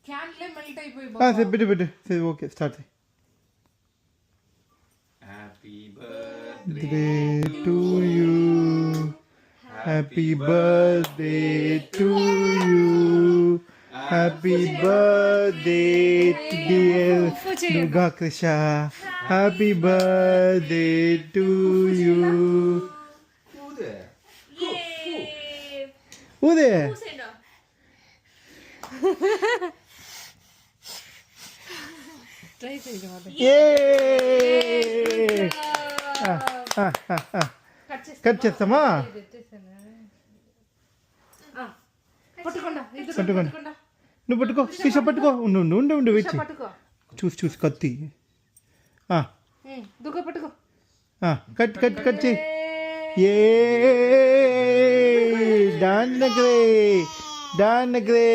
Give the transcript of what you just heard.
candle melt అయిపోయి పెట్టు okay start happy birthday to you happy birthday to you happy birthday dear Durga Krishna happy birthday to you ఊదే try చేయడం cut చేస్తామా పట్టుకోండి నువ్వు పట్టుకో కిష పట్టుకో ఉండు వెయిట్ చూసి కత్తి దుఃఖ పట్టుకో కట్ చేయి ఏ డాన్ నగరే